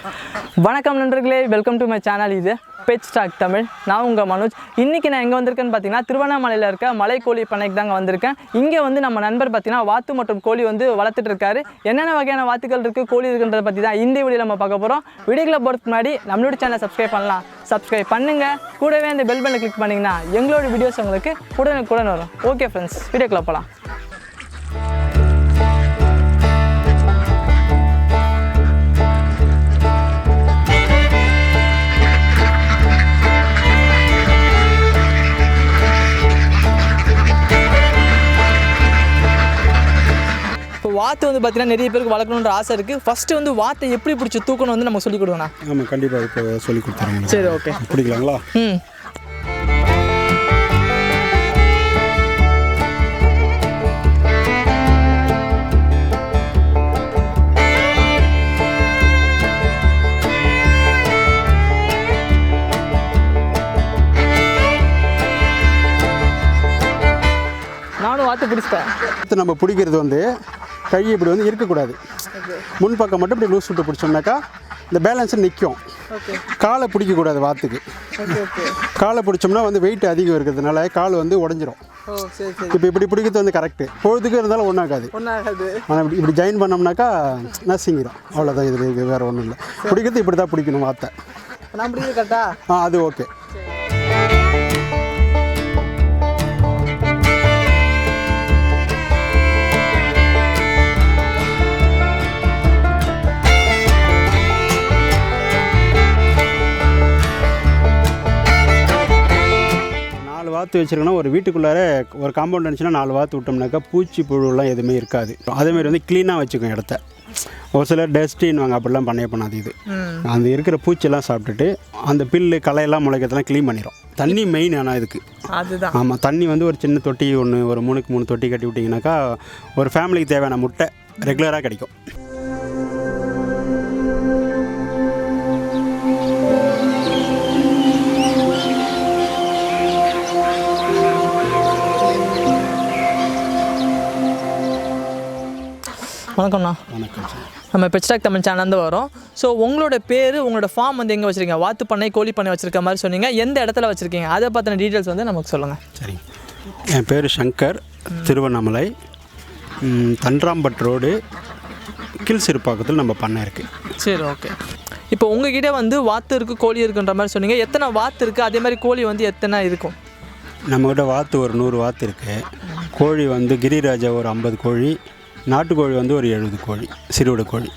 வணக்கம் நண்பர்களே, welcome to my channel. இது பெட் ஸ்டாக் தமிழ். நான் உங்கள் மனோஜ். இன்றைக்கி நான் எங்கே வந்திருக்கேன்னு பார்த்தீங்கன்னா திருவண்ணாமலையில் இருக்க மலை கோழி பண்ணைக்கு தாங்க வந்திருக்கேன். இங்கே வந்து நம்ம நண்பர் பார்த்தீங்கன்னா வாத்து மற்றும் கோழி வந்து வளர்த்துட்டு இருக்காரு. என்னென்ன வகையான வாத்துக்கள் இருக்குது, கோழி இருக்குன்றதை பற்றி தான் இந்த வீடியோவில் நம்ம பார்க்க போகிறோம். வீடியோக்குள்ள போகிறதுக்கு முன்னாடி நம்மளோட சேனலை சப்ஸ்கிரைப் பண்ணலாம். சப்ஸ்கிரைப் பண்ணுங்கள். கூடவே அந்த பெல் பட்டனை கிளிக் பண்ணிங்கன்னா எங்களோட வீடியோஸ் உங்களுக்கு உடனுக்குடன் வரும். ஓகே ஃப்ரெண்ட்ஸ், வீடியோக்குள்ள போகலாம். வாத்து வந்து பார்த்தீங்கன்னா நிறைய பேருக்கு வளர்க்கணுன்ற ஆசை இருக்குது. ஃபஸ்ட்டு வந்து வாத்தை எப்படி பிடிச்சி தூக்கணும் வந்து நம்ம சொல்லிக் கொடுங்கண்ணா. ஆமாம், கண்டிப்பாக இப்போ சொல்லிக் கொடுத்துருங்க. சரி, ஓகே. பிடிக்கலாங்களா? நானும் வாத்து பிடிச்சிட்டேன். நம்ம பிடிக்கிறது வந்து கை இப்படி வந்து இருக்கக்கூடாது. முன்பக்கம் மட்டும் இப்படி லூஸ் விட்டு பிடிச்சோம்னாக்கா இந்த பேலன்ஸு நிற்கும். காலை பிடிக்கக்கூடாது வாத்துக்கு. காலை பிடிச்சோம்னா வந்து வெயிட் அதிகம் இருக்கிறதுனால கால் வந்து உடஞ்சிரும். இப்போ இப்படி பிடிக்கிறது வந்து கரெக்டு. பொழுதுக்கு இருந்தாலும் ஒன்றாகாது. ஆனால் இப்படி ஜாயின் பண்ணோம்னாக்கா நசிங்கிடும். அவ்வளோதான். இது வேறு ஒன்றும் இல்லை. பிடிக்கிறது இப்படி தான் பிடிக்கணும் வாத்தை. அது ஓகே. வாத்து வச்சுருக்கோன்னா ஒரு வீட்டுக்குள்ளார ஒரு காம்பவுண்ட் இருந்துச்சுன்னா 4 வாத்து விட்டோம்னாக்கா பூச்சி புழுலாம் எதுவுமே இருக்காது. அதேமாதிரி வந்து க்ளீனாக வச்சுக்கோங்க இடத்த. ஒரு சிலர் டஸ்டின்வாங்க, அப்படிலாம் பண்ணாது. இது அந்த இருக்கிற பூச்சியெல்லாம் சாப்பிட்டுட்டு அந்த பில்லு களையெல்லாம் முளைக்கிறதெல்லாம் க்ளீன் பண்ணிடும். தண்ணி மெயின். ஆனால் இதுக்கு அதுதான். ஆமாம், தண்ணி வந்து ஒரு சின்ன தொட்டி ஒன்று, ஒரு 3க்கு 3 தொட்டி கட்டி விட்டிங்கனாக்கா ஒரு ஃபேமிலிக்கு தேவையான முட்டை ரெகுலராக கிடைக்கும். வணக்கம்ண்ணா. வணக்கம் சார். நம்ம பெட் ஸ்டாக் தமிழ் சேனல்லேருந்து வரோம். ஸோ உங்களோட பேர், உங்களோட ஃபார்ம் வந்து எங்கே வச்சுருக்கீங்க? வாத்து பண்ணை, கோழி பண்ணை வச்சுருக்க மாதிரி சொன்னீங்க. எந்த இடத்துல வச்சுருக்கீங்க, அதை பற்றின டீட்டெயில்ஸ் வந்து நமக்கு சொல்லுங்கள். சரி, என் பேர் சங்கர். திருவண்ணாமலை தன்றாம்பட் ரோடு கீழ்சிறுப்பாக்கத்தில் நம்ம பண்ணை இருக்குது. சரி, ஓகே. இப்போ உங்ககிட்ட வந்து வாத்து இருக்குது, கோழி இருக்குன்ற மாதிரி சொன்னீங்க. எத்தனை வாத்து இருக்குது, அதே மாதிரி கோழி வந்து எத்தனை இருக்கும்? நம்மக்கிட்ட வாத்து ஒரு 100 வாத்து இருக்குது. கோழி வந்து கிரிராஜா ஒரு 50 கோழி, நாட்டுக்கோழி வந்து ஒரு 70 கோழி, சிறுவிட கோழி.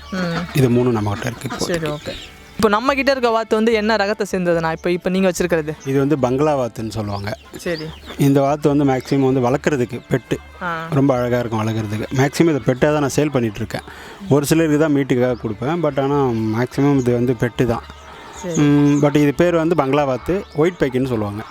இது 3 நம்மகிட்ட இருக்குது. சரி, ஓகே. இப்போ நம்மக்கிட்ட இருக்க வாத்து வந்து என்ன ரகத்தை சேர்ந்ததுண்ணா? இப்போ நீங்கள் வச்சுருக்கிறது இது வந்து பங்களா வாத்துன்னு சொல்லுவாங்க. சரி. இந்த வாத்து வந்து மேக்ஸிமம் வந்து வளர்க்குறதுக்கு பெட்டு ரொம்ப அழகாக இருக்கும். வளர்க்குறதுக்கு மேக்ஸிமம் இதை பெட்டாக தான் நான் சேல் பண்ணிகிட்ருக்கேன். ஒரு சிலருக்கு தான் மீட்டுக்காக கொடுப்பேன். பட் ஆனால் மேக்ஸிமம் இது வந்து பெட்டு தான். பட் இது பேர் வந்து பங்களா வாத்து, ஒயிட் பேக்கின்னு சொல்லுவாங்க.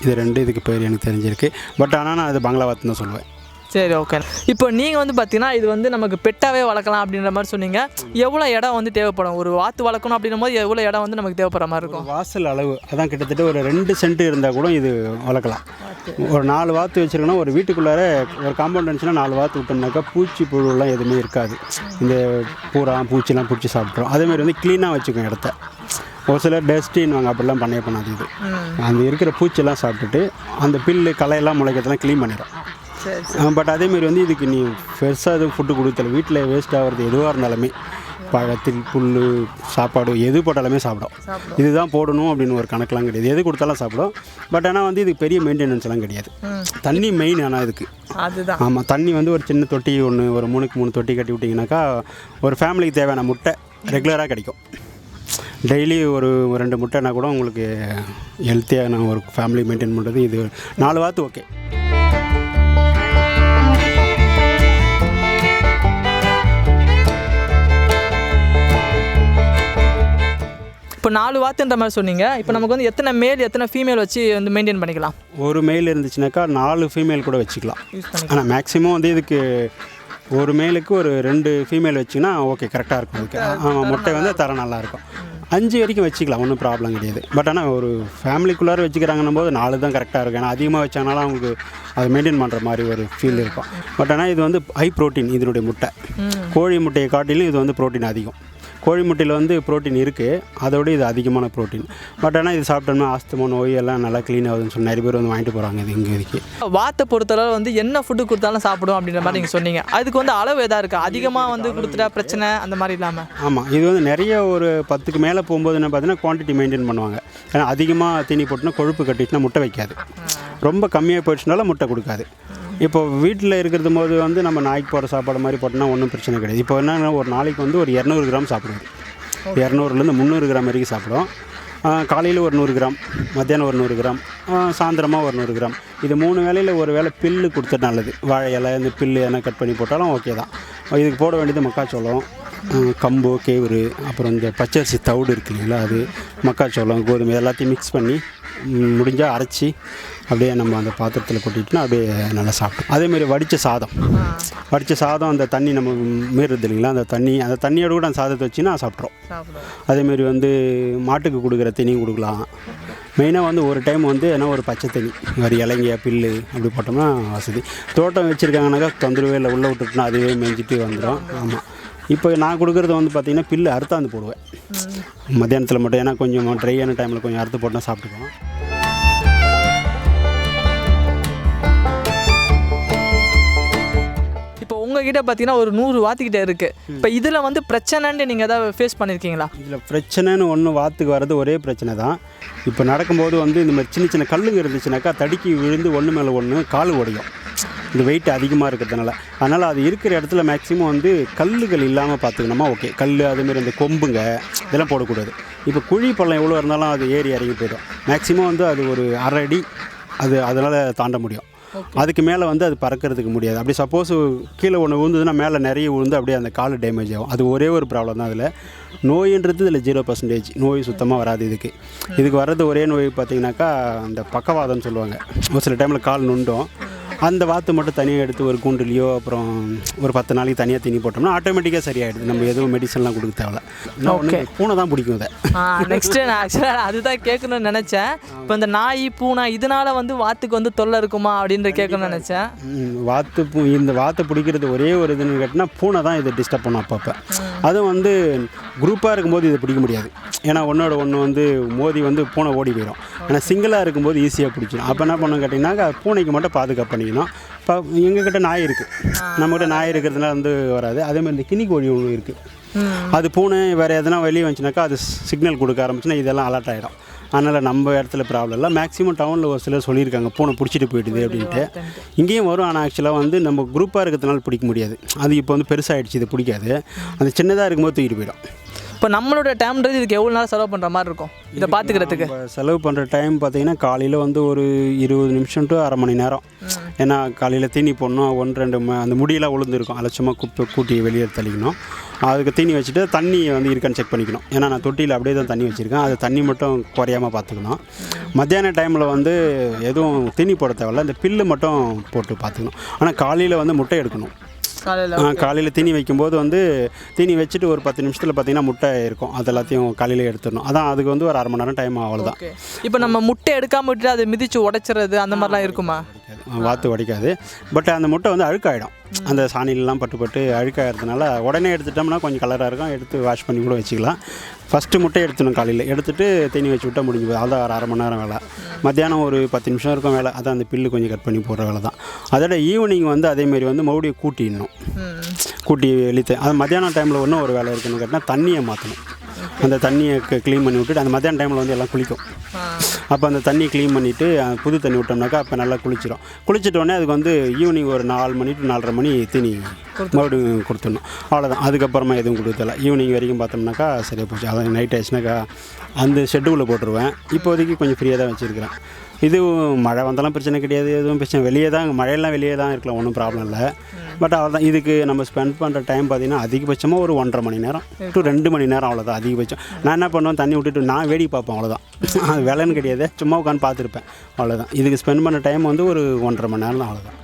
இது 2 இதுக்கு பேர் எனக்கு தெரிஞ்சிருக்கு. பட் ஆனால் நான் அது பங்களா வாத்துன்னு தான் சொல்லுவேன். சரி, ஓகே. இப்போ நீங்கள் வந்து பார்த்தீங்கன்னா இது வந்து நமக்கு பெட்டாகவே வளர்க்கலாம் அப்படின்ற மாதிரி சொன்னீங்க. எவ்வளோ இடம் வந்து தேவைப்படும்? ஒரு வாத்து வளர்க்கணும் அப்படின்னும் போது எவ்வளோ இடம் வந்து நமக்கு தேவைப்படுற மாதிரி இருக்கும்? வாசல் அளவு அதான் கிட்டத்தட்ட ஒரு 2 சென்ட் இருந்தால் கூட இது வளர்க்கலாம். ஒரு 4 வாத்து வச்சுருக்கோன்னா ஒரு வீட்டுக்குள்ளார ஒரு காம்பவுண்ட் இருந்துச்சுன்னா 4 வாத்து விட்டோம்னாக்கா பூச்சி புழுலாம் எதுவுமே இருக்காது. இந்த பூச்சிலாம் பிடிச்சி சாப்பிட்றோம். அதேமாதிரி வந்து க்ளீனாக வச்சுக்கோங்க இடத்த. ஒரு சிலர் டஸ்டின்வாங்க, அப்படிலாம் பண்ணாது. இது அந்த இருக்கிற பூச்சியெல்லாம் சாப்பிட்டுட்டு அந்த பில்லு களையெல்லாம் முளைக்கிறதெல்லாம் க்ளீன் பண்ணிடும். பட் அதேமாரி வந்து இதுக்கு நீ பெருசாக எதுவும் ஃபுட்டு கொடுத்தல, வீட்டில் வேஸ்ட் ஆகிறது எதுவாக இருந்தாலுமே பழத்தில் புல் சாப்பாடு எது போட்டாலுமே சாப்பிடும். இதுதான் போடணும் அப்படின்னு ஒரு கணக்கெலாம் கிடையாது. எது கொடுத்தாலும் சாப்பிடும். பட் ஆனால் வந்து இதுக்கு பெரிய மெயின்டெனன்ஸ்லாம் கிடையாது. தண்ணி மெயின். ஆனால் இதுக்கு அதுதான். ஆமாம், தண்ணி வந்து ஒரு சின்ன தொட்டி ஒன்று, ஒரு 3க்கு 3 தொட்டி கட்டி விட்டிங்கனாக்கா ஒரு ஃபேமிலிக்கு தேவையான முட்டை ரெகுலராக கிடைக்கும். டெய்லி ஒரு 2 முட்டைனா கூட உங்களுக்கு ஹெல்த்தியான ஒரு ஃபேமிலி மெயின்டைன் பண்ணுறது. இது 4 வாத்து ஓகே. இப்போ 4 வாத்துன்ற மாதிரி சொன்னீங்க. இப்போ நமக்கு வந்து எத்தனை மேல் எத்தனை ஃபீமேல் வச்சு வந்து மெயின்டைன் பண்ணிக்கலாம்? ஒரு மேல் இருந்துச்சுனாக்கா 4 ஃபீமேல் கூட வச்சுக்கலாம். ஆனால் மேக்ஸிமம் வந்து இதுக்கு ஒரு மேலுக்கு ஒரு 2 ஃபீமேல் வச்சிங்கன்னா ஓகே, கரெக்டாக இருக்கும். அதுக்கு ஆமாம், முட்டை வந்து தரம் நல்லாயிருக்கும். 5 வரைக்கும் வச்சுக்கலாம், ஒன்றும் ப்ராப்ளம் கிடையாது. பட் ஆனால் ஒரு ஃபேமிலிக்குள்ளார வச்சுக்கிறாங்கன்னும் போது 4 தான் கரெக்டாக இருக்கும். ஏன்னா அதிகமாக வச்சாங்கனாலும் அவங்களுக்கு அதை மெயின்டைன் பண்ணுற மாதிரி ஒரு ஃபீல் இருக்கும். பட் ஆனால் இது வந்து ஹை ப்ரோட்டீன் இதனுடைய முட்டை. கோழி முட்டையை காட்டிலும் இது வந்து ப்ரோட்டீன் அதிகம். கோழி முட்டையில் வந்து ப்ரோட்டீன் இருக்குது, அதோட இது அதிகமான ப்ரோட்டீன். பட் ஆனால் இது சாப்பிட்டோம்னா ஆஸ்துமா நோய் எல்லாம் நல்லா க்ளீன் ஆகுதுன்னு சொல்லி நிறைய பேர் வந்து வாங்கிட்டு போகிறாங்க இது இங்கே இதுக்கு. வாத்தை பொறுத்தளவு வந்து என்ன ஃபுட்டு கொடுத்தாலும் சாப்பிடும் அப்படின்ற மாதிரி நீங்கள் சொன்னீங்க. அதுக்கு வந்து அளவு எதாக இருக்கா? அதிகமாக வந்து கொடுத்துட்டா பிரச்சனை அந்த மாதிரி இல்லாமல்? ஆமாம், இது வந்து நிறைய ஒரு 10க்கு மேலே போகும்போது என்ன பார்த்தீங்கன்னா குவான்டிட்டி மெயின்டைன் பண்ணுவாங்க. ஏன்னா அதிகமாக தீனி போட்டுனா கொழுப்பு கட்டிட்டுனா முட்டை வைக்காது, ரொம்ப கம்மியாக போயிடுச்சுனால முட்டை கொடுக்காது. இப்போ வீட்டில் இருக்கிறது போது வந்து நம்ம நாய்க்கு போகிற சாப்பாடு மாதிரி போட்டோம்னா ஒன்றும் பிரச்சனை கிடையாது. இப்போ என்னன்னா ஒரு நாளைக்கு வந்து ஒரு 200 கிராம் சாப்பிடுவோம், 200லேருந்து 300 கிராம் வரைக்கும் சாப்பிடும். காலையில் ஒரு 100 கிராம், மத்தியானம் ஒரு 100 கிராம், சாயந்தரமாக ஒரு 100 கிராம். இது 3 வேளையில் ஒரு வேளை பில்லு கொடுத்தா நல்லது. வாழை இலை இந்த பில்லு எதனா கட் பண்ணி போட்டாலும் ஓகே தான். இதுக்கு போட வேண்டியது மக்காச்சோளம், கம்பு, கேவுரு, அப்புறம் இந்த பச்சரிசி தவிடு இருக்கு இல்லைங்களா, அது, மக்காச்சோளம், கோதுமை எல்லாத்தையும் மிக்ஸ் பண்ணி முடிஞ்சால் அரைச்சி அப்படியே நம்ம அந்த பாத்திரத்தில் கொட்டிட்டுனா அப்படியே நல்லா சாப்பிட்டோம். அதேமாரி வடித்த சாதம் அந்த தண்ணி நம்ம மீறுறது இல்லைங்களா, அந்த தண்ணியோடு கூட அந்த சாதத்தை வச்சுன்னா சாப்பிட்றோம். அதேமாரி வந்து மாட்டுக்கு கொடுக்குற தண்ணியும் கொடுக்கலாம். மெயினாக வந்து ஒரு டைம் வந்து ஏன்னா ஒரு பச்சை தண்ணி ஒரு இலங்கையா பில்லு அப்படி போட்டோம்னா வசதி. தோட்டம் வச்சுருக்காங்கனாக்கா தொந்தரவே இல்லை, உள்ளே விட்டுட்டுனா அதுவே மேய்ஞ்சிட்டு வந்துடும். ஆமாம், இப்போ நான் கொடுக்குறது வந்து பார்த்திங்கன்னா பில்லு அறுத்தாந்து போடுவேன் மத்தியானத்தில் மட்டும். ஏன்னா கொஞ்சம் ட்ரையான டைமில் கொஞ்சம் அறுத்து போட்டால் சாப்பிட்டுக்குவோம். இப்போ உங்ககிட்ட பார்த்தீங்கன்னா ஒரு 100 வாத்துக்கிட்ட இருக்குது. இப்போ இதில் வந்து பிரச்சனைன்னு நீங்கள் எதாவது ஃபேஸ் பண்ணியிருக்கீங்களா? இதில் பிரச்சனைன்னு ஒன்று வாத்துக்கு வர்றது ஒரே பிரச்சனை தான். இப்போ நடக்கும்போது வந்து இந்த மாதிரி சின்ன சின்ன கல்லுங்க இருந்துச்சுனாக்கா தடுக்கி விழுந்து ஒன்று மேலே ஒன்று கால் உடையும், இந்த வெயிட் அதிகமாக இருக்கிறதுனால. அதனால் அது இருக்கிற இடத்துல மேக்ஸிமம் வந்து கல்லுகள் இல்லாமல் பார்த்துக்கணுமா. ஓகே, கல் அதுமாரி அந்த கொம்புங்க இதெல்லாம் போடக்கூடாது. இப்போ குழி பள்ளம் எவ்வளோ இருந்தாலும் அது ஏறி இறங்கி போயிடும். மேக்ஸிமம் வந்து அது ஒரு 1/2 அடி அது அதனால் தாண்ட முடியும். அதுக்கு மேலே வந்து அது பறக்கிறதுக்கு முடியாது. அப்படி சப்போஸ் கீழே ஒன்று விழுந்ததுன்னா மேலே நிறைய விழுந்து அப்படியே அந்த கால் டேமேஜ் ஆகும். அது ஒரே ஒரு ப்ராப்ளம் தான். அதில் நோயின்றது இதில் 0% நோய் சுத்தமாக வராது. இதுக்கு வர்றது ஒரே நோய் பார்த்திங்கனாக்கா அந்த பக்கவாதம்னு சொல்லுவாங்க. ஒரு சில டைமில் கால் நுண்டும். அந்த வாத்து மட்டும் தனியாக எடுத்து ஒரு கூண்டுலையோ அப்புறம் ஒரு 10 நாளைக்கு தனியாக தீனி போட்டோம்னா ஆட்டோமேட்டிக்காக சரியாயிடுது. நம்ம எதுவும் மெடிசன்லாம் கொடுக்க தேவையில்ல. ஓகே, பூனை தான் பிடிக்கும் இதை. நெக்ஸ்ட்டு நான் ஆக்சுவலாக அதுதான் கேட்கணும்னு நினச்சேன். இப்போ இந்த நாய் பூனை இதனால் வந்து வாத்துக்கு வந்து தொல்லை இருக்குமா அப்படின்ற கேட்கணும்னு நினச்சேன். இந்த வாத்தை பிடிக்கிறது ஒரே ஒரு இதுன்னு கேட்டினா பூனை தான் இதை டிஸ்டர்ப் பண்ணும் அப்பப்போ. அதுவும் வந்து குரூப்பாக இருக்கும்போது இதை பிடிக்க முடியாது. ஏன்னா ஒன்றோட ஒன்று வந்து மோதி வந்து பூனை ஓடி போயிடும். ஆனால் சிங்கிளாக இருக்கும்போது ஈஸியாக பிடிச்சிடும். அப்போ என்ன பண்ணணும் கேட்டிங்கனாக்கா பூனைக்கு மட்டும் பாதுகாப்பு பண்ணிக்கணும். இப்போ எங்ககிட்ட நாய் இருக்குது, நம்மகிட்ட நாய் இருக்கிறதுனால வந்து வராது. அதேமாதிரி இந்த கினி கோழி ஒன்று இருக்குது, அது பூனை வேறு எதனா வெளியே வந்துச்சுனாக்கா அது சிக்னல் கொடுக்க ஆரம்பிச்சுன்னா இதெல்லாம் அலர்ட் ஆகிடும். அதனால் நம்ம இடத்துல ப்ராப்ளம் இல்லை. மேக்ஸிமம் டவுனில் ஒரு சிலர் சொல்லியிருக்காங்க பூனை பிடிச்சிட்டு போயிடுது அப்படின்ட்டு. இங்கேயும் வரும், ஆனால் ஆக்சுவலாக வந்து நம்ம குரூப்பாக இருக்கிறதுனால பிடிக்க முடியாது. அது இப்போ வந்து பெருசாகிடுச்சு, இது பிடிக்காது. அந்த சின்னதாக இருக்கும்போது தூக்கிட்டு போயிடும். இப்போ நம்மளோட டைம்ன்றது இதுக்கு எவ்வளோ நாள் செலவு பண்ணுற மாதிரி இருக்கும் இதை பார்த்துக்கிறதுக்கு? செலவு பண்ணுற டைம் பார்த்திங்கன்னா காலையில் வந்து ஒரு 20 நிமிஷம் டு அரை மணி நேரம். ஏன்னா காலையில் தீனி போடணும், 1-2 அந்த முடியெல்லாம் உளுந்துருக்கும், அதை சும்மா கூட்டி வெளியே தெளிக்கணும். அதுக்கு தீனி வச்சுட்டு தண்ணியை வந்து இருக்கான்னு செக் பண்ணிக்கணும். ஏன்னா நான் தொட்டியில் அப்படியே தான் தண்ணி வச்சுருக்கேன், அது தண்ணி மட்டும் குறையாமல் பார்த்துக்கணும். மத்தியான டைமில் வந்து எதுவும் தீனி போட தேவையில்ல, இந்த பில்லு மட்டும் போட்டு பார்த்துக்கணும். ஆனால் காலையில் வந்து முட்டை எடுக்கணும். காலையில் தீனி வைக்கும்போது வந்து தீனி வச்சுட்டு ஒரு 10 நிமிஷத்தில் பார்த்திங்கன்னா முட்டை இருக்கும், அது எல்லாத்தையும் காலையில் எடுத்துடணும். அதான் அதுக்கு வந்து ஒரு அரை மணி நேரம் டைம் அவ்வளோதான். இப்போ நம்ம முட்டை எடுக்காமல் விட்டுட்டு அதை மிதித்து உடைச்சிறது அந்த மாதிரிலாம் இருக்குமா? வாத்து உடைக்காது. பட் அந்த முட்டை வந்து அழுக்காயிடும், அந்த சாணிலெலாம் பட்டு அழுக்காகிறதுனால உடனே எடுத்துட்டோம்னா கொஞ்சம் கலராக இருக்கும், எடுத்து வாஷ் பண்ணி கூட வச்சுக்கலாம். ஃபஸ்ட்டு முட்டை எடுத்துடணும், காலையில் எடுத்துகிட்டு தீனி வச்சு விட்டால் முடிஞ்சு போகுது. அதான் ஒரு அரை மணி நேரம் வேலை. மத்தியானம் ஒரு 10 நிமிஷம் இருக்கும் வேலை, அதான் அந்த பில்லு கொஞ்சம் கட் பண்ணி போடுற வேலை தான். அதோட ஈவினிங் வந்து அதேமாரி வந்து மறுபடியும் கூட்டி வெளியே. அது மத்தியானம் டைமில் ஒன்றும் ஒரு வேலை இருக்குன்னு கேட்டால் தண்ணியை மாற்றணும். அந்த தண்ணியை க்ளீன் பண்ணி விட்டுட்டு அந்த மத்தியான டைமில் வந்து எல்லாம் குளிக்கும். அப்போ அந்த தண்ணி க்ளீன் பண்ணிவிட்டு புது தண்ணி விட்டோம்னாக்கா அப்போ நல்லா குளிச்சிட்டோடனே அதுக்கு வந்து ஈவினிங் ஒரு 4 மணி டு 4:30 மணி தீனி மறுபடியும் கொடுத்துடணும். அவ்வளோதான். அதுக்கப்புறமா எதுவும் கொடுத்தல. ஈவினிங் வரைக்கும் பார்த்தோம்னாக்கா சரியாக போச்சு. அதான் நைட் ஆச்சுனாக்கா அந்த ஷெட்டுக்குள்ளே போட்டுருவேன். இப்போதைக்கு கொஞ்சம் ஃப்ரீயாக தான் வச்சுருக்கிறேன். இது மழை வந்தாலும் பிரச்சனை கிடையாது, எதுவும் பிரச்சனை வெளியே தான், மழையெல்லாம் வெளியே தான் இருக்கலாம், ஒன்றும் ப்ராப்ளம் இல்லை. பட் அவ்வளோதான். இதுக்கு நம்ம ஸ்பெண்ட் பண்ணுற டைம் பார்த்திங்கன்னா அதிகபட்சமாக ஒரு 1.5 மணி நேரம் டு 2 மணி நேரம், அவ்வளோதான் அதிகபட்சம். நான் என்ன பண்ணுவேன், தண்ணி விட்டுட்டு நான் வேடிக்கை பார்ப்பேன், அவ்வளோதான். அது வேலைன்னு கிடையாது, சும்மா உட்காந்து பார்த்துருப்பேன், அவ்வளோதான். இதுக்கு ஸ்பெண்ட் பண்ண டைம் வந்து ஒரு 1.5 மணி நேரம் தான், அவ்வளோதான்.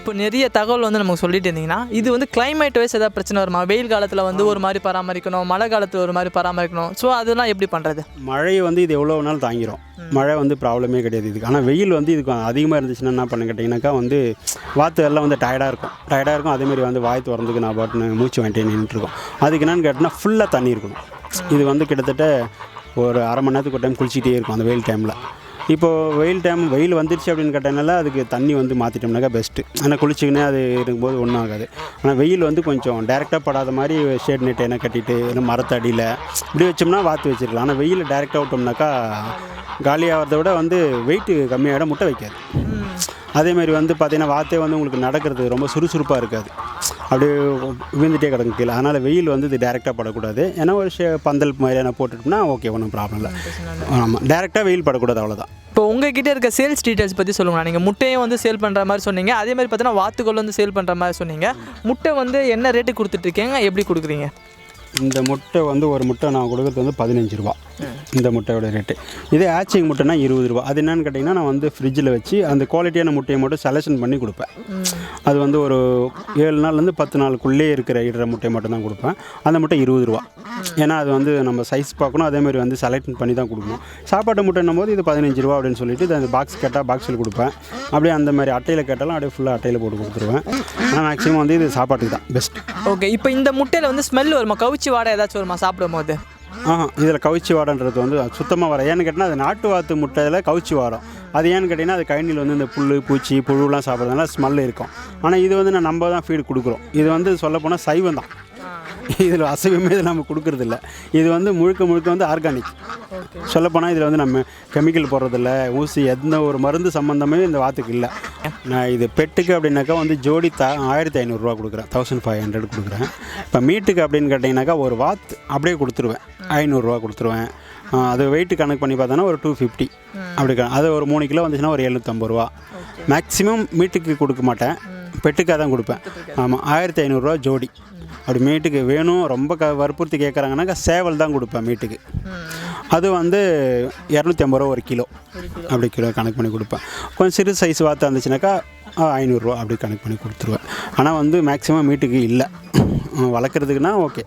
இப்போ நிறைய தகவல் வந்து நமக்கு சொல்லிட்டு இருந்தீங்கன்னா இது வந்து கிளைமேட் வைஸ் ஏதாவது பிரச்சனை வருமா? வெயில் காலத்தில் வந்து ஒரு மாதிரி பராமரிக்கணும், மழை காலத்தில் ஒரு மாதிரி பராமரிக்கணும். ஸோ அதெல்லாம் எப்படி பண்ணுறது? மழை வந்து இது எவ்வளோ நாள் தாங்கிடும், மழை வந்து ப்ராப்ளமே கிடையாது இதுக்கு. ஆனால் வெயில் வந்து இதுக்கு அதிகமாக இருந்துச்சுன்னா என்ன பண்ண கேட்டிங்கனாக்கா வந்து வாத்து எல்லாம் வந்து டயர்டாக இருக்கும். அதேமாதிரி வந்து வாய் திறந்துக்கு நான் பாட்டுன்னு மூச்சு வாங்கிட்டே நின்றுட்டுருக்கோம். அதுக்கு என்னென்னு கேட்டினா ஃபுல்லாக தண்ணி இருக்கணும். இது வந்து கிட்டத்தட்ட ஒரு அரை மணி நேரத்துக்கு ஒரு டைம் குளிச்சிட்டே இருக்கும் அந்த வெயில் டைமில். இப்போது வெயில் வந்துடுச்சு அப்படின்னு கேட்டனால அதுக்கு தண்ணி வந்து மாற்றிட்டோம்னாக்கா பெஸ்ட்டு. ஆனால் குளிச்சிக்கினே அது இருக்கும்போது ஒன்றும் ஆகாது. ஆனால் வெயில் வந்து கொஞ்சம் டேரெக்டாக படாத மாதிரி ஷேட் நெட் என்ன கட்டிட்டு இல்லை மரத்தடியில் இப்படி வச்சோம்னா வாத்து வச்சுருக்கலாம். ஆனால் வெயில் டேரெக்டாக விட்டோம்னாக்கா காலியாகிறத விட வந்து வெயிட்டு கம்மியாகிட முட்டை வைக்காது. அதேமாதிரி வந்து பார்த்திங்கன்னா வாத்தே வந்து உங்களுக்கு நடக்கிறது ரொம்ப சுறுசுறுப்பாக இருக்காது, அப்படியே விழுந்துட்டே கிடக்கும் கீழே. அதனால் வெயில் வந்து இது டேரெக்டாக படக்கூடாது. ஏன்னா ஒரு பந்தல் மாதிரியான போட்டுட்டோம்னா ஓகே, ஒன்றும் ப்ராப்ளம் இல்லை. ஆமாம், டேரெக்டாக வெயில் படக்கூடாது, அவ்வளோதான். இப்போ உங்ககிட்ட இருக்க சேல்ஸ் டீட்டெயில்ஸ் பற்றி சொல்லுங்கள். நீங்கள் முட்டையும் வந்து சேல் பண்ணுற மாதிரி சொன்னீங்க, அதே மாதிரி பார்த்தீங்கன்னா வாத்துக்கள் வந்து சேல் பண்ணுற மாதிரி சொன்னீங்க. முட்டை வந்து என்ன ரேட்டு கொடுத்துட்ருக்கீங்க, எப்படி கொடுக்குறீங்க? இந்த முட்டை வந்து ஒரு முட்டை நான் கொடுக்குறது வந்து 15 ரூபா இந்த முட்டையோட ரேட்டு. இதே ஆச்சிங் முட்டைனா 20 ரூபா. அது என்னென்னு கேட்டிங்கன்னா நான் வந்து ஃப்ரிட்ஜில் வச்சு அந்த குவாலிட்டியான முட்டையை மட்டும் செலெக்ஷன் பண்ணி கொடுப்பேன். அது வந்து ஒரு 7 நாள்லேருந்து 10 நாளுக்குள்ளே இடுற முட்டையை மட்டும் தான் கொடுப்பேன். அந்த முட்டை 20 ரூபா. ஏன்னா அது வந்து நம்ம சைஸ் பார்க்கணும், அதேமாதிரி வந்து செலக்ட் பண்ணி தான் கொடுக்கணும். சாப்பாட்டு முட்டைன்னும் போது இது 15 ரூபா அப்படின்னு சொல்லிட்டு இது அந்த பாக்ஸ் கேட்டால் பாக்ஸில் கொடுப்பேன். அப்படியே அந்த மாதிரி அட்டையில் கேட்டாலும் அப்படியே ஃபுல்லாக அட்டையில் போட்டு கொடுத்துருவேன். ஆனால் மேக்ஸிமம் வந்து இது சாப்பாட்டுக்கு தான் பெஸ்ட். ஓகே, இப்போ இந்த முட்டையில் வந்து ஸ்மெல் வருமா, கவுச்சி வாடை ஏதாச்சும் வருமா சாப்பிடும் போது? இதில் கவுச்சி வாடன்றது வந்து சுத்தமாக வர. ஏன்னு கேட்டால் அது நாட்டு வாத்து முட்டையில் கவுச்சி வாடம். அது ஏன்னு கேட்டிங்கன்னா அது கழனியில் வந்து இந்த புல் பூச்சி புழுலாம் சாப்பிட்றதுனால ஸ்மெல் இருக்கும். ஆனால் இது வந்து நம்ம தான் ஃபீடு கொடுக்குறோம். இது வந்து சொல்லப்போனால் சைவம் தான், இதில் அசைவமே இதில் நம்ம கொடுக்குறதில்ல. இது வந்து முழுக்க வந்து ஆர்கானிக். சொல்லப்போனால் இதில் வந்து நம்ம கெமிக்கல் போடுறதில்ல, ஊசி, எந்த ஒரு மருந்து சம்மந்தமே இந்த வாத்துக்கு இல்லை. நான் இது பெட்டுக்கு அப்படின்னாக்கா வந்து ஜோடி 1500 ரூபா கொடுக்குறேன், 1500 கொடுக்குறேன். இப்போ மீட்டுக்கு அப்படின்னு கேட்டிங்கனாக்கா ஒரு வாத்து அப்படியே கொடுத்துருவேன், 500 ரூபா கொடுத்துருவேன். அது வெயிட்டு கணக்கு பண்ணி பார்த்தோன்னா ஒரு 250 அப்படி. அது ஒரு 3 கிலோ வந்துச்சுன்னா ஒரு 750 ரூபா. மேக்ஸிமம் மீட்டுக்கு கொடுக்க மாட்டேன், பெட்டுக்காக தான் கொடுப்பேன். ஆமாம், 1500 ரூபா ஜோடி. அப்படி மீட்டுக்கு வேணும் ரொம்ப வற்புறுத்தி கேட்குறாங்கனாக்கா சேவல் தான் கொடுப்பேன் மீட்டுக்கு. அது வந்து 250 ரூபா ஒரு கிலோ, அப்படி கிலோ கணக்கு பண்ணி கொடுப்பேன். கொஞ்சம் சிறு சைஸ் வாத்து இருந்துச்சுனாக்கா 500 ரூபா அப்படி கணக்கு பண்ணி கொடுத்துருவேன். ஆனால் வந்து மேக்ஸிமம் மீட்டுக்கு இல்லை, வளர்க்குறதுக்குன்னா ஓகே.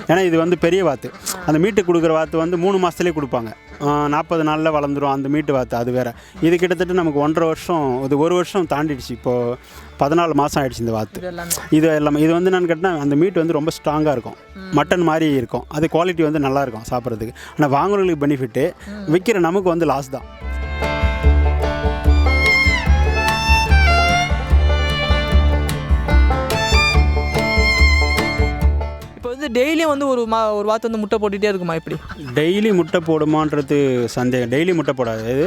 ஏன்னா இது வந்து பெரிய வாத்து. அந்த மீட்டுக்கு கொடுக்குற வாத்து வந்து 3 மாதத்துலேயே கொடுப்பாங்க, 40 நாளில் வளர்ந்துடும் அந்த மீட்டு வாத்து. அது வேறு. இது கிட்டத்தட்ட நமக்கு 1.5 வருஷம், இது 1 வருஷம் தாண்டிடுச்சு. இப்போது 14 மாதம் ஆகிடுச்சு இந்த வாத்து. இது எல்லாமே இது வந்து என்னென்னு கேட்டால் அந்த மீட் வந்து ரொம்ப ஸ்ட்ராங்காக இருக்கும், மட்டன் மாதிரி இருக்கும். அது குவாலிட்டி வந்து நல்லாயிருக்கும் சாப்பிட்றதுக்கு. ஆனால் வாங்குறவங்களுக்கு பெனிஃபிட்டு, விற்கிற நமக்கு வந்து லாஸ் தான். டெய்லியும் வந்து ஒரு வாத்து வந்து முட்டை போட்டுகிட்டே இருக்குமா? இப்படி டெய்லி முட்டை போடுமான்றது சந்தேகம். டெய்லி முட்டை போடாது, இது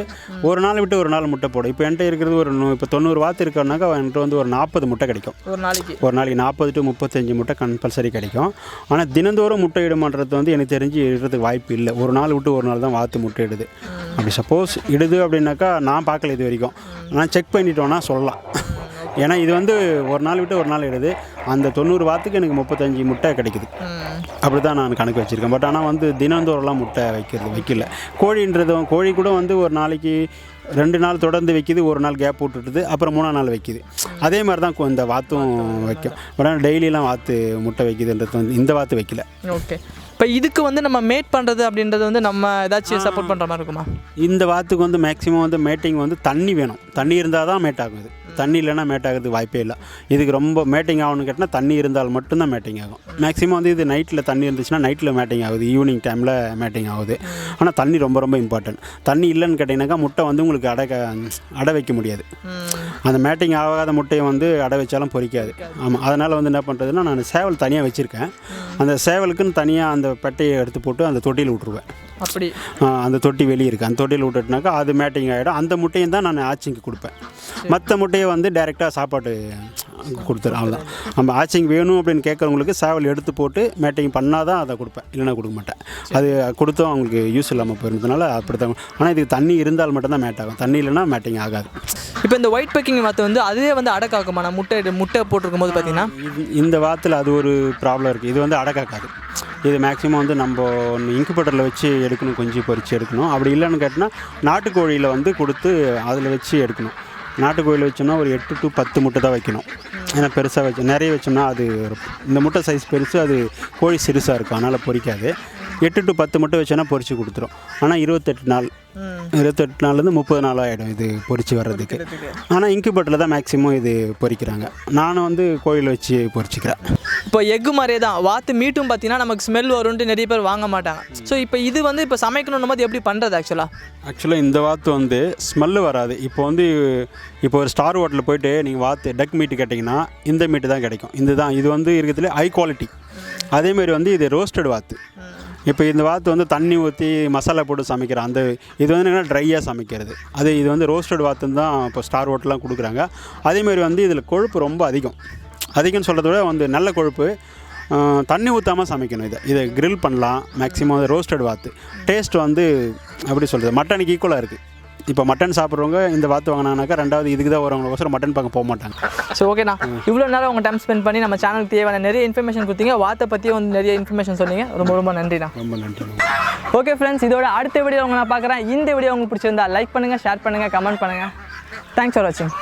ஒரு நாள் விட்டு ஒரு நாள் முட்டை போடும். இப்போ என்கிட்ட இருக்கிறது இப்போ 90 வாத்து இருக்கிறனாக்கா என்கிட்ட வந்து ஒரு 40 முட்டை கிடைக்கும் ஒரு நாளைக்கு. 40 to 35 முட்டை கம்பல்சரி கிடைக்கும். ஆனால் தினந்தோறும் முட்டை இடுமான்றது வந்து எனக்கு தெரிஞ்சு இடுறதுக்கு வாய்ப்பு இல்லை. ஒரு நாள் விட்டு ஒரு நாள் தான் வாத்து முட்டை இடுது. அப்படி சப்போஸ் இடுது அப்படின்னாக்கா நான் பார்க்கல இது வரைக்கும். நான் செக் பண்ணிட்டோன்னா சொல்லலாம். ஏன்னா இது வந்து ஒரு நாள் விட்டு ஒரு நாள் இடுது. அந்த 90 வாத்துக்கு எனக்கு 35 முட்டை கிடைக்குது. அப்படி தான் நான் கணக்கு வச்சுருக்கேன். பட் ஆனால் வந்து தினந்தோறலாம் முட்டை வைக்கல. கோழின்றதும் கோழி கூட வந்து ஒரு நாளைக்கு 2 நாள் தொடர்ந்து வைக்கிது, ஒரு நாள் கேப் விட்டுட்டுது, அப்புறம் 3ஆம் நாள் வைக்கிது. அதே மாதிரி தான் இந்த வாத்தும் வைக்கும். பட் ஆனால் டெய்லியெலாம் வாத்து முட்டை வைக்கிதுன்றது வந்து இந்த வாத்து வைக்கல. ஓகே, இப்போ இதுக்கு வந்து நம்ம மேட் பண்ணுறது அப்படின்றது வந்து நம்ம ஏதாச்சும் சப்போர்ட் பண்ணுற மாதிரி இருக்குமா? இந்த வாத்துக்கு வந்து மேக்ஸிமம் வந்து மேட்டிங் வந்து தண்ணி வேணும். தண்ணி இருந்தால் தான் மேட் ஆகும். இது தண்ணி இல்லைன்னா மேட் ஆகிறதுக்கு வாய்ப்பே இல்லை. இதுக்கு ரொம்ப மேட்டிங் ஆகணும்னு கேட்டால் தண்ணி இருந்தால் மட்டும்தான் மேட்டிங் ஆகும். மேக்ஸிமம் வந்து இது நைட்டில் தண்ணி இருந்துச்சுன்னா நைட்டில் மேட்டிங் ஆகுது, ஈவினிங் டைமில் மேட்டிங் ஆகுது. ஆனால் தண்ணி ரொம்ப இம்பார்ட்டன்ட். தண்ணி இல்லைன்னு கேட்டிங்கனாக்கா முட்டை வந்து உங்களுக்கு அடை வைக்க முடியாது. அந்த மேட்டிங் ஆகாத முட்டையை வந்து அடை வச்சாலும் பொரிக்காது. ஆமாம், அதனால் வந்து என்ன பண்ணுறதுன்னா நான் சேவல் தனியாக வச்சுருக்கேன். அந்த சேவலுக்குன்னு தனியாக அந்த பெட்டையை எடுத்து போட்டு அந்த தொட்டியில் விட்ருவேன். அப்படி அந்த தொட்டி வெளியே இருக்குது, அந்த தொட்டியில் விட்டுட்டுனாக்கா அது மேட்டிங் ஆகிடும். அந்த முட்டையும் தான் நான் ஆச்சிங்க்கு கொடுப்பேன். மற்ற முட்டையை வந்து டைரெக்டாக சாப்பாட்டு கொடுத்துரும். அவ்வளோதான். நம்ம ஆச்சிங் வேணும் அப்படின்னு கேட்குறவங்களுக்கு சேவல் எடுத்து போட்டு மேட்டிங் பண்ணால் தான் அதை கொடுப்பேன், இல்லைனா கொடுக்க மாட்டேன். அது கொடுத்தும் அவங்களுக்கு யூஸ் இல்லாமல் போயிருந்ததுனால அப்படி தான். ஆனால் இதுக்கு தண்ணி இருந்தால் மட்டும்தான் மேட் ஆகும், தண்ணி இல்லைனா மேட்டிங் ஆகாது. இப்போ இந்த ஒயிட் பேக்கிங் வாத்து வந்து அதுவே வந்து அடக்காக்குமா? நான் முட்டை போட்டிருக்கும் போது பார்த்தீங்கன்னா இந்த வாத்தில் அது ஒரு ப்ராப்ளம் இருக்குது. இது வந்து அடக்காக்காது. இது மேக்ஸிமம் வந்து நம்ம இன்குபேட்டரில் வச்சு எடுக்கணும், கொஞ்சம் பொரித்து எடுக்கணும். அப்படி இல்லைன்னு கேட்டால் நாட்டுக்கோழியில் வந்து கொடுத்து அதில் வச்சு எடுக்கணும். நாட்டுக்கோழி வச்சோம்னா ஒரு 8 to 10 முட்டை தான் வைக்கணும். ஏன்னா பெருசாக நிறைய வச்சோம்னா அது இந்த முட்டை சைஸ் பெருசு, அது கோழி சிறுசாக இருக்கும், அதனால் பொரிக்காது. 8 to 10 முட்டை வச்சோன்னா பொரிச்சு கொடுத்துரும். ஆனால் 28 நாள்லேருந்து 30 நாள் ஆகிடும் இது பொரிச்சு வர்றதுக்கு. ஆனால் இன்குபேட்டரில் தான் மேக்ஸிமம் இது பொரிக்கிறாங்க. நானும் வந்து கோழியில் வச்சு பொரிச்சிக்கிறேன். இப்போ எக்கு மாதிரியே தான் வாத்து மீட்டும் பார்த்தீங்கன்னா நமக்கு ஸ்மெல் வரும்ன்ட்டு நிறைய பேர் வாங்க மாட்டாங்க. ஸோ இப்போ இது வந்து இப்போ சமைக்கணும் போது எப்படி பண்ணுறது ஆக்சுவலாக இந்த வாத்து வந்து ஸ்மெல்லு வராது. இப்போ ஒரு ஸ்டார் ஹோட்டலில் போயிட்டு நீங்கள் வாத்து டக் மீட்டு கேட்டிங்கன்னா இந்த மீட்டு தான் கிடைக்கும். இது வந்து இருக்கிறதுல ஹை குவாலிட்டி. அதேமாரி வந்து இது ரோஸ்டட் வாத்து. இப்போ இந்த வாத்து வந்து தண்ணி ஊற்றி மசாலா போட்டு சமைக்கிற இது வந்து என்னென்னா ட்ரையாக சமைக்கிறது. இது வந்து ரோஸ்டட் வாத்துன்னு தான் இப்போ ஸ்டார் ஹோட்டல்லாம் கொடுக்குறாங்க. அதேமாரி வந்து இதில் கொழுப்பு ரொம்ப அதிகம்னு சொல்கிறத விட வந்து நல்ல கொழுப்பு. தண்ணி ஊற்றாமல் சமைக்கணும். இதை கிரில் பண்ணலாம். மேக்ஸிமம் அது ரோஸ்டட் வாத்து டேஸ்ட் வந்து எப்படி சொல்கிறது, மட்டனுக்கு ஈக்குவலாக இருக்குது. இப்போ மட்டன் சாப்பிட்றவங்க இந்த வாத்து வாங்கினாங்கனாக்கா ரெண்டாவது இதுக்கு தான் வரவங்களுக்கோசரம் மட்டன் பார்க்க போக மாட்டாங்க. ஸோ ஓகேண்ணா, இவ்வளோ நேரம் உங்கள் டைம் ஸ்பெண்ட் பண்ணி நம்ம சேனலுக்கு தேவையான நிறைய இன்ஃபர்மேஷன் கொடுத்தீங்க. வாத்தை பற்றி வந்து நிறைய இன்ஃபர்மேஷன் சொன்னீங்க. ரொம்ப ரொம்ப நன்றிண்ணா. ரொம்ப நன்றி. ஓகே ஃப்ரெண்ட்ஸ், இதோட அடுத்த வீடியோ நான் பார்க்குறேன். இந்த வீடியோ உங்களுக்கு பிடிச்சிருந்தா லைக் பண்ணுங்கள், ஷேர் பண்ணுங்கள், கமெண்ட் பண்ணுங்கள். தேங்க்ஸ் ஃபார் வாட்சிங்.